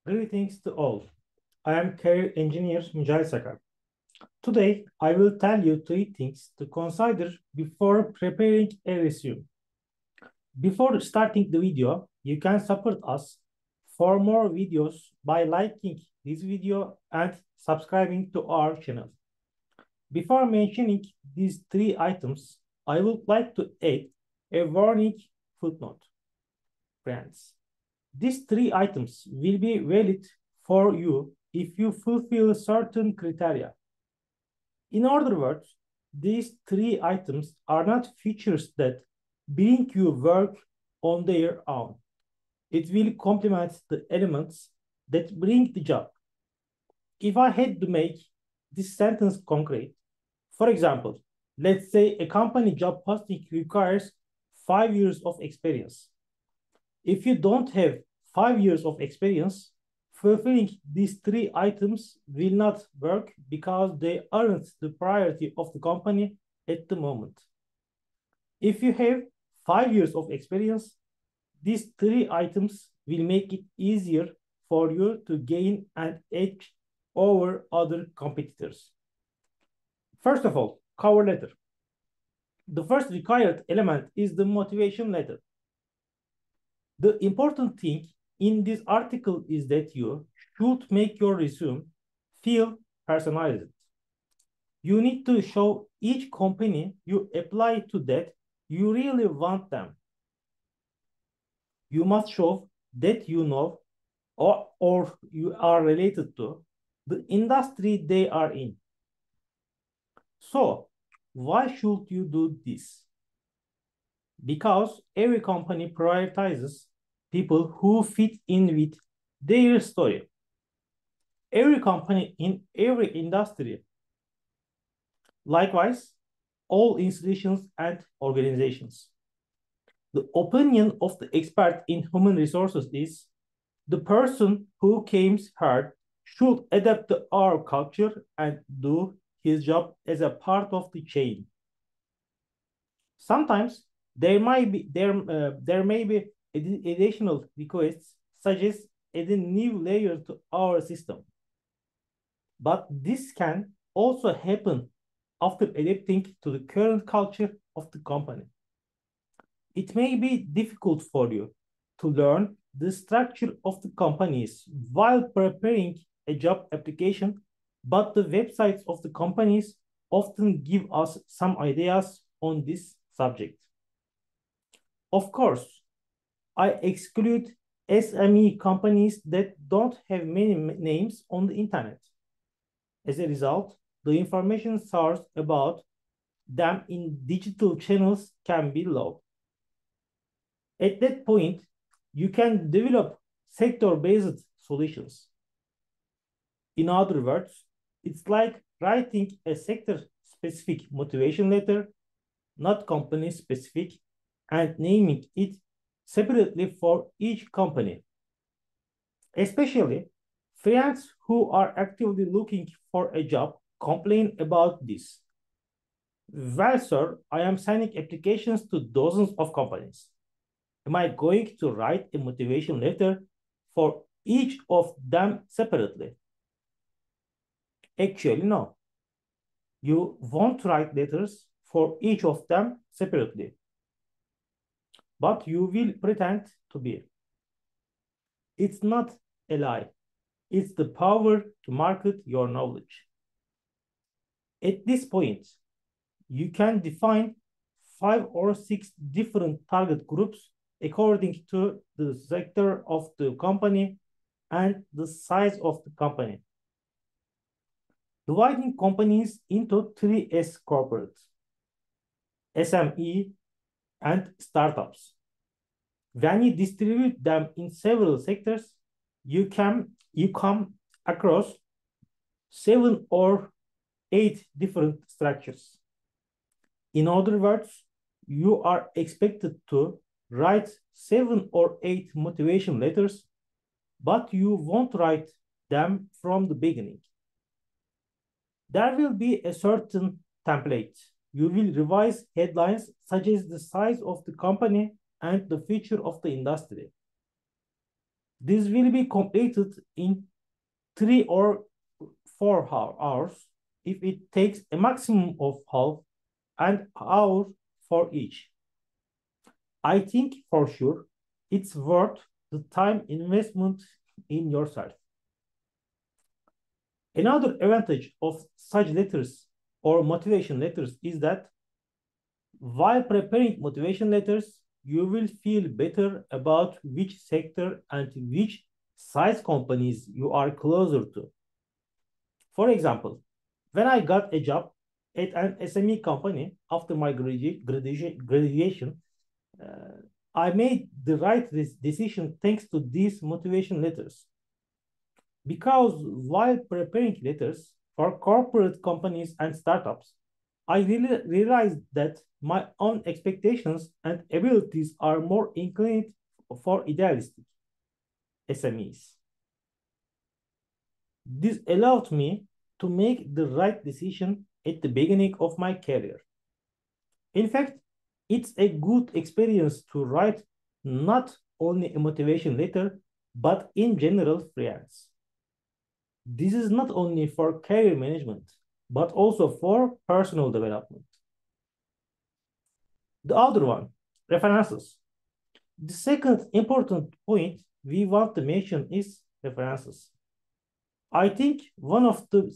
Greetings to all. I am career engineer Mücahit Sakar. Today, I will tell you three things to consider before preparing a resume. Before starting the video, you can support us for more videos by liking this video and subscribing to our channel. Before mentioning these three items, I would like to add a warning footnote. Friends, these three items will be valid for you if you fulfill certain criteria. In other words, these three items are not features that bring you work on their own. It will complement the elements that bring the job. If I had to make this sentence concrete, for example, let's say a company job posting requires 5 years of experience. If you don't have 5 years of experience, fulfilling these three items will not work because they aren't the priority of the company at the moment. If you have 5 years of experience, these three items will make it easier for you to gain an edge over other competitors. First of all, cover letter. The first required element is the motivation letter. The important thing in this article is that you should make your resume feel personalized. You need to show each company you apply to that you really want them. You must show that you know or you are related to the industry they are in. So, why should you do this? Because every company prioritizes people who fit in with their story. Every company in every industry. Likewise, all institutions and organizations. The opinion of the expert in human resources is the person who came here should adapt to our culture and do his job as a part of the chain. Sometimes there may be additional requests, such as adding new layer to our system. But this can also happen after adapting to the current culture of the company. It may be difficult for you to learn the structure of the companies while preparing a job application, but the websites of the companies often give us some ideas on this subject. Of course, I exclude SME companies that don't have many names on the internet. As a result, the information source about them in digital channels can be low. At that point, you can develop sector-based solutions. In other words, it's like writing a sector-specific motivation letter, not company-specific, and naming it separately for each company. Especially, friends who are actively looking for a job complain about this. Well, sir, I am sending applications to dozens of companies. Am I going to write a motivation letter for each of them separately? Actually, no. You won't write letters for each of them separately, but you will pretend to be. It's not a lie. It's the power to market your knowledge. At this point, you can define 5 or 6 different target groups according to the sector of the company and the size of the company. Dividing companies into 3S corporates, SME, and startups. When you distribute them in several sectors, you come across 7 or 8 different structures. In other words, you are expected to write 7 or 8 motivation letters, but you won't write them from the beginning. There will be a certain template. You will revise headlines such as the size of the company and the future of the industry. This will be completed in 3 or 4 hours if it takes a maximum of half an hour for each. I think for sure it's worth the time investment in yourself. Another advantage of such letters or motivation letters is that while preparing motivation letters, you will feel better about which sector and which size companies you are closer to. For example, when I got a job at an SME company after my graduation, I made the right decision thanks to these motivation letters. Because while preparing letters for corporate companies and startups, I really realized that my own expectations and abilities are more inclined for idealistic SMEs. This allowed me to make the right decision at the beginning of my career. In fact, it's a good experience to write not only a motivation letter, but in general freelance. This is not only for career management, but also for personal development. The other one, references. The second important point we want to mention is references. I think one of the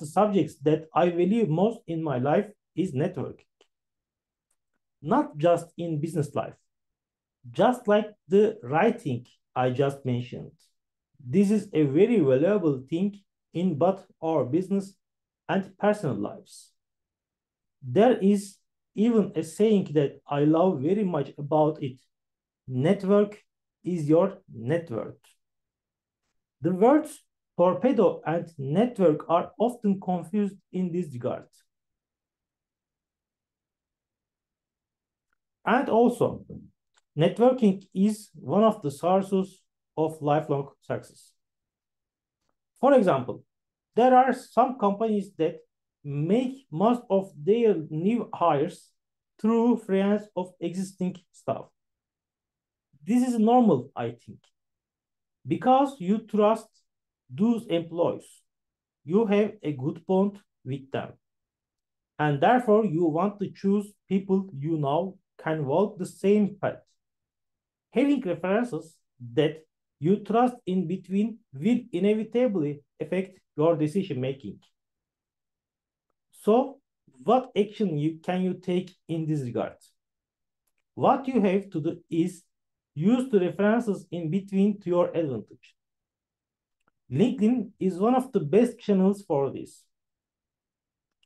subjects that I value most in my life is networking, not just in business life, just like the writing I just mentioned. This is a very valuable thing in both our business and personal lives. There is even a saying that I love very much about it. Network is your net worth. The words torpedo and network are often confused in this regard. And also, networking is one of the sources of lifelong success. For example, there are some companies that make most of their new hires through friends of existing staff. This is normal, I think, because you trust those employees. You have a good bond with them, and therefore you want to choose people you know can walk the same path. Having references that you trust in between will inevitably affect your decision making. So, what action can you take in this regard? What you have to do is use the references in between to your advantage. LinkedIn is one of the best channels for this.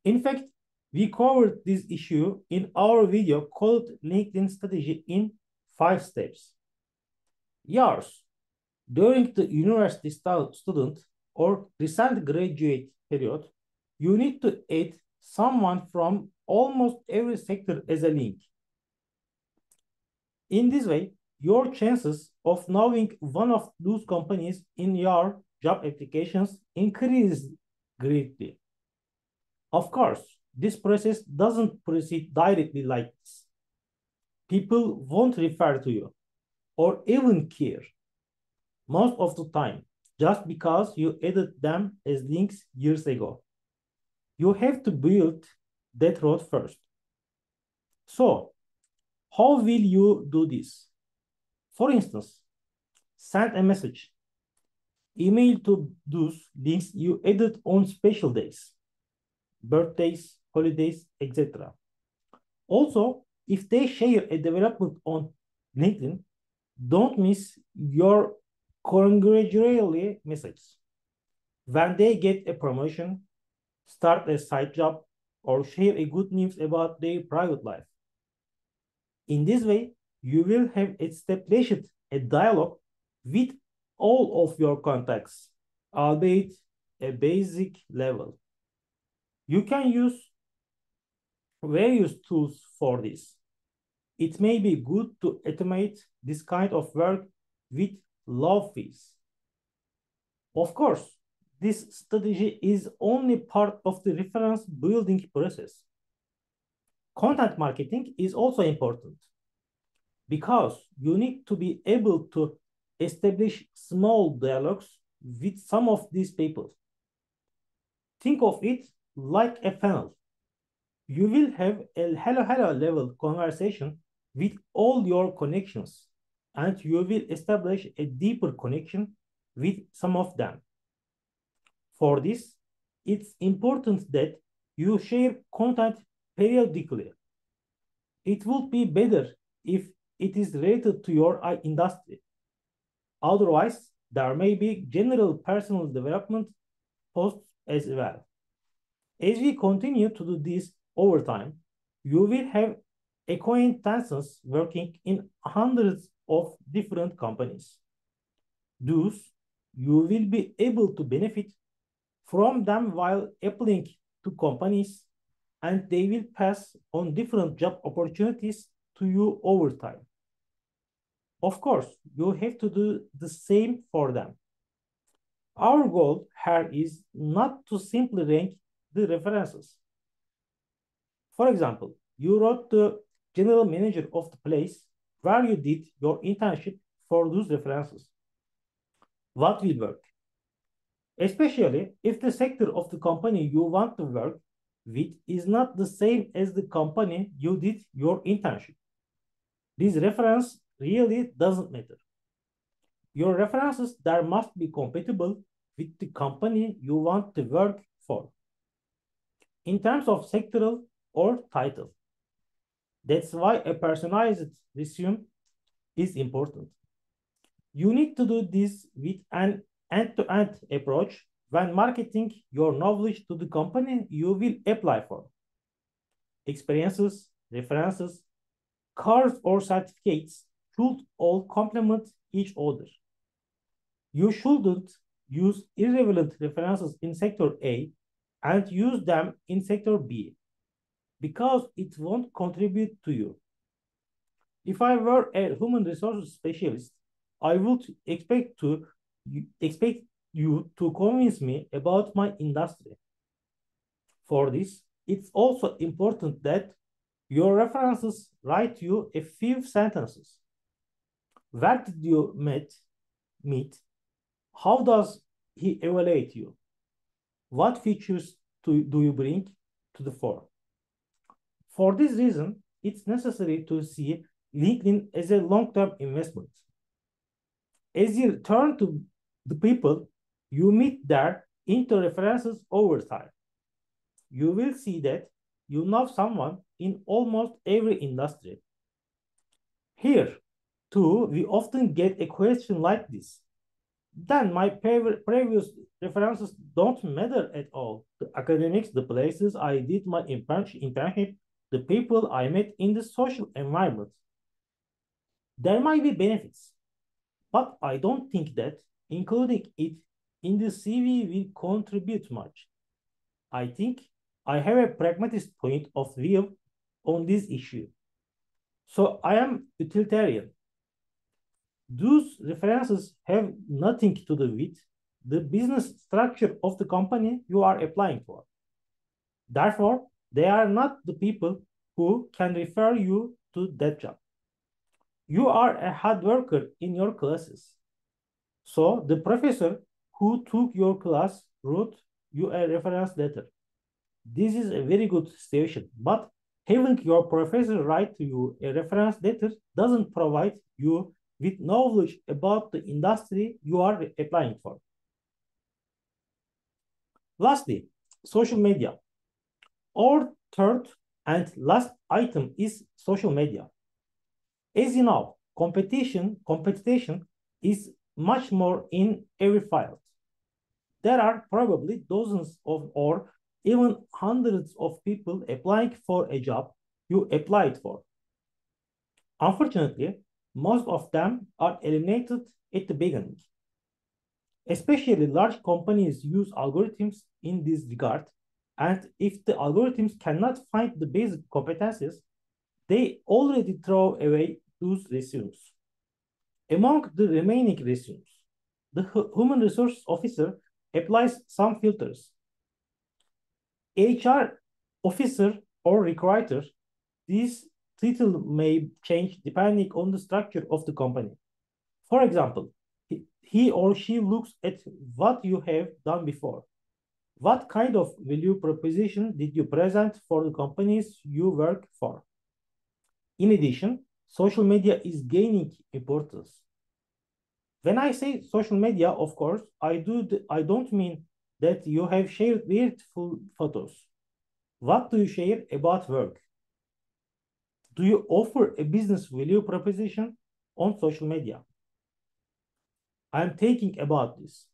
In fact, we covered this issue in our video called LinkedIn Strategy in 5 Steps. Yours, during the university student or recent graduate period, you need to add someone from almost every sector as a link. In this way, your chances of knowing one of those companies in your job applications increase greatly. Of course, this process doesn't proceed directly like this. People won't refer to you or even care most of the time just because you added them as links years ago. You have to build that road first. So, how will you do this? For instance, send a message, email to those links you added on special days, birthdays, holidays, etc. Also, if they share a development on LinkedIn, don't miss your congratulatory message. When they get a promotion, start a side job, or share a good news about their private life. In this way, you will have established a dialogue with all of your contacts, albeit a basic level. You can use various tools for this. It may be good to automate this kind of work with low fees. Of course, this strategy is only part of the reference building process. Content marketing is also important because you need to be able to establish small dialogues with some of these people. Think of it like a funnel. You will have a hello level conversation with all your connections, and you will establish a deeper connection with some of them. For this, it's important that you share content periodically. It would be better if it is related to your industry. Otherwise, there may be general personal development posts as well. As we continue to do this over time, you will have acquaintances working in hundreds of different companies. Thus, you will be able to benefit from them while applying to companies, and they will pass on different job opportunities to you over time. Of course, you have to do the same for them. Our goal here is not to simply rank the references. For example, you wrote the general manager of the place where you did your internship for those references. What will work? Especially if the sector of the company you want to work with is not the same as the company you did your internship. This reference really doesn't matter. Your references there must be compatible with the company you want to work for in terms of sectoral or title. That's why a personalized resume is important. You need to do this with an end-to-end approach when marketing your knowledge to the company you will apply for. Experiences, references, cards, or certificates should all complement each other. You shouldn't use irrelevant references in sector A and use them in sector B because it won't contribute to you. If I were a human resources specialist, I would expect you to convince me about my industry. For this, it's also important that your references write you a few sentences. Where did you meet? How does he evaluate you? What features do you bring to the fore? For this reason, it's necessary to see LinkedIn as a long-term investment. As you turn to the people you meet there into references over time, you will see that you know someone in almost every industry. Here, too, we often get a question like this. Then my previous references don't matter at all. The academics, the places I did my internship, the people I met in the social environment. There might be benefits, but I don't think that including it in the CV will contribute much. I think I have a pragmatist point of view on this issue. So I am utilitarian. Those references have nothing to do with the business structure of the company you are applying for. Therefore, they are not the people who can refer you to that job. You are a hard worker in your classes. So the professor who took your class wrote you a reference letter. This is a very good situation, but having your professor write to you a reference letter doesn't provide you with knowledge about the industry you are applying for. Lastly, social media. Our third and last item is social media. As you know, competition is much more in every field. There are probably dozens of or even hundreds of people applying for a job you applied for. Unfortunately, most of them are eliminated at the beginning. Especially large companies use algorithms in this regard, and if the algorithms cannot find the basic competencies, they already throw away those resumes. Among the remaining resumes, the human resource officer applies some filters. HR officer or recruiter, this title may change depending on the structure of the company. For example, He or she looks at what you have done before. What kind of value proposition did you present for the companies you work for? In addition, social media is gaining importance. When I say social media, of course, I don't mean that you have shared beautiful photos. What do you share about work? Do you offer a business value proposition on social media? I'm thinking about this.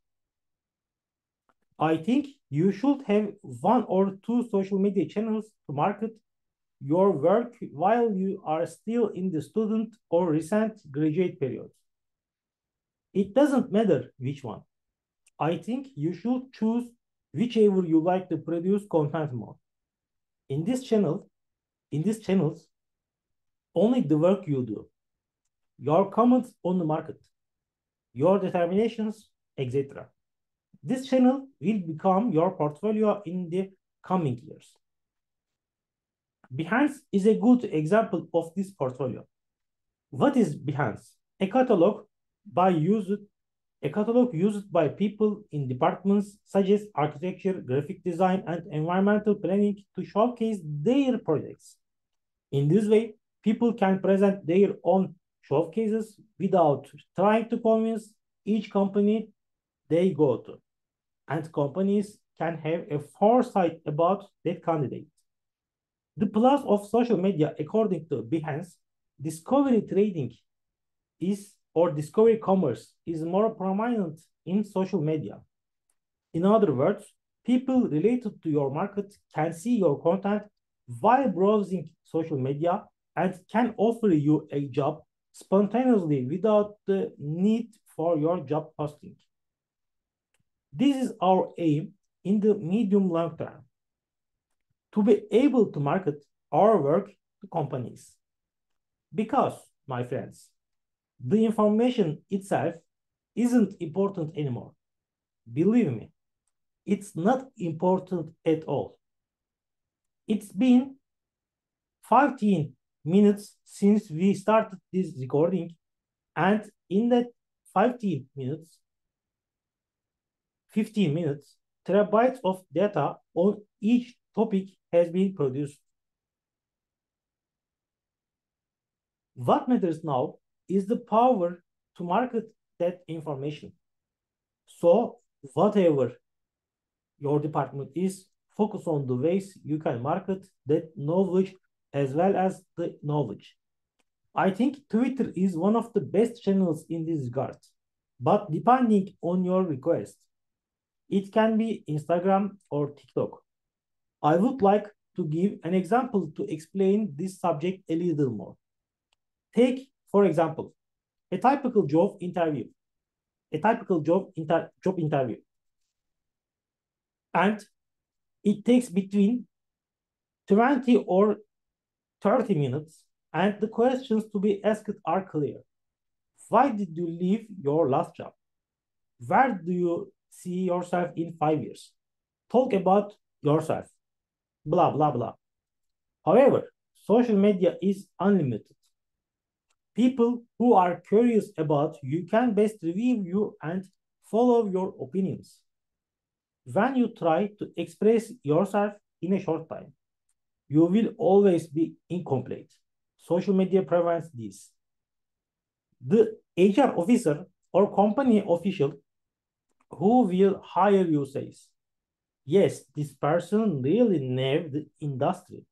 I think you should have one or two social media channels to market your work while you are still in the student or recent graduate period. It doesn't matter which one. I think you should choose whichever you like to produce content more. In this channel, in these channels, only the work you do, your comments on the market, your determinations, etc. This channel will become your portfolio in the coming years. Behance is a good example of this portfolio. What is Behance? A catalog used by people in departments such as architecture, graphic design, and environmental planning to showcase their projects. In this way, people can present their own showcases without trying to convince each company they go to. And companies can have a foresight about that candidate. The plus of social media, according to Behance, discovery trading discovery commerce is more prominent in social media. In other words, people related to your market can see your content while browsing social media and can offer you a job spontaneously without the need for your job posting. This is our aim in the medium long term, to be able to market our work to companies. Because, my friends, the information itself isn't important anymore. Believe me, it's not important at all. It's been 15 minutes since we started this recording, and in that 15 minutes, 15 minutes, terabytes of data on each topic has been produced. What matters now is the power to market that information. So whatever your department is, focus on the ways you can market that knowledge as well as the knowledge. I think Twitter is one of the best channels in this regard, but depending on your request, it can be Instagram or TikTok. I would like to give an example to explain this subject a little more. Take, for example, a typical job interview. Job interview. And it takes between 20 or 30 minutes, and the questions to be asked are clear. Why did you leave your last job? Where do you see yourself in 5 years? Talk about yourself. Blah, blah, blah. However, social media is unlimited. People who are curious about you can best review you and follow your opinions. When you try to express yourself in a short time, you will always be incomplete. Social media prevents this. The HR officer or company official who will hire you says, yes, this person really knows the industry.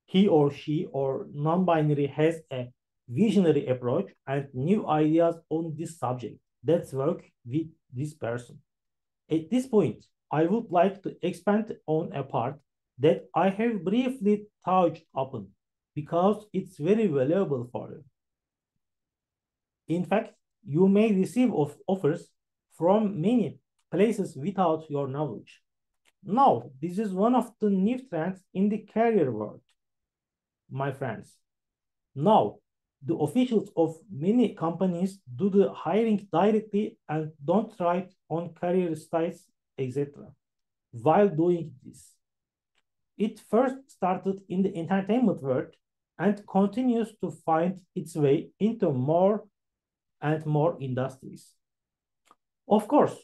He or she or non-binary has a visionary approach and new ideas on this subject. Let's work with this person. At this point, I would like to expand on a part that I have briefly touched upon because it's very valuable for you. In fact, you may receive offers from many places without your knowledge. Now, this is one of the new trends in the career world, my friends. Now, the officials of many companies do the hiring directly and don't write on career sites, etc. While doing this, it first started in the entertainment world and continues to find its way into more and more industries. Of course,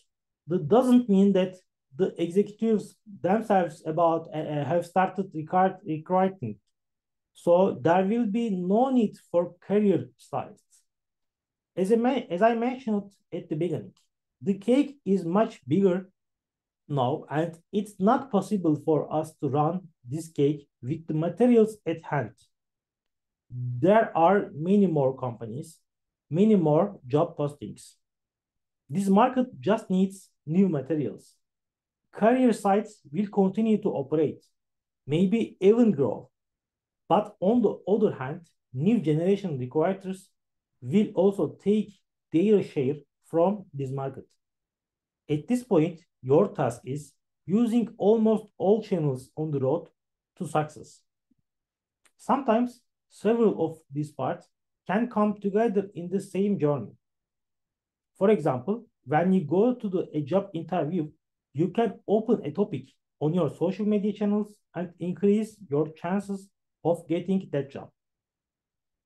that doesn't mean that the executives themselves have started recruiting. So there will be no need for career stylists. As I mentioned at the beginning, the cake is much bigger now, and it's not possible for us to run this cake with the materials at hand. There are many more companies, many more job postings. This market just needs new materials. Career sites will continue to operate, maybe even grow. But on the other hand, new generation recruiters will also take their share from this market. At this point, your task is using almost all channels on the road to success. Sometimes several of these parts can come together in the same journey. For example, when you go to a job interview, you can open a topic on your social media channels and increase your chances of getting that job.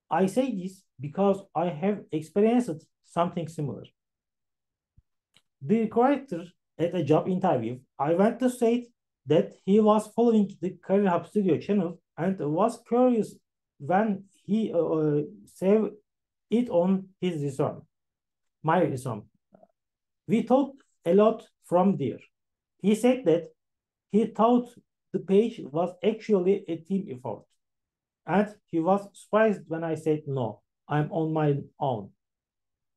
I say this because I have experienced something similar. The recruiter at a job interview, I went to say that he was following the Career Hub Studio channel and was curious when he saved it on his resume, my resume. We talked a lot from there. He said that he thought the page was actually a team effort. And he was surprised when I said, no, I'm on my own.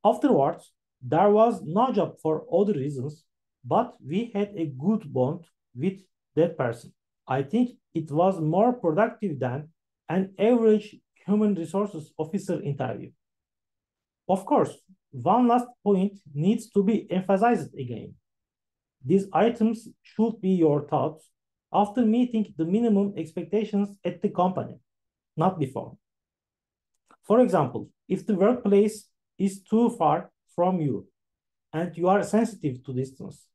Afterwards, there was no job for other reasons, but we had a good bond with that person. I think it was more productive than an average human resources officer interview. Of course, one last point needs to be emphasized again. These items should be your thoughts after meeting the minimum expectations at the company, not before. For example, if the workplace is too far from you and you are sensitive to distance,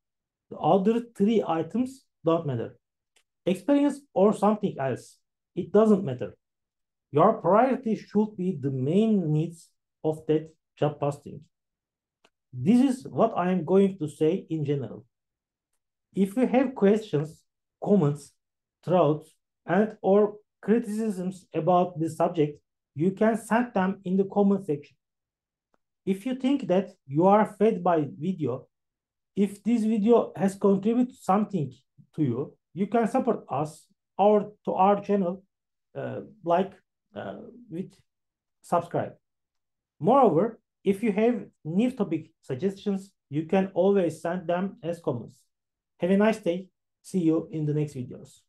the other three items don't matter. Experience or something else, it doesn't matter. Your priority should be the main needs of that job posting. This is what I am going to say in general. If you have questions, comments, thoughts, and or criticisms about this subject, you can send them in the comment section. If you think that you are fed by video, if this video has contributed something to you, you can support us or to our channel like with subscribe. Moreover, if you have new topic suggestions, you can always send them as comments. Have a nice day. See you in the next videos.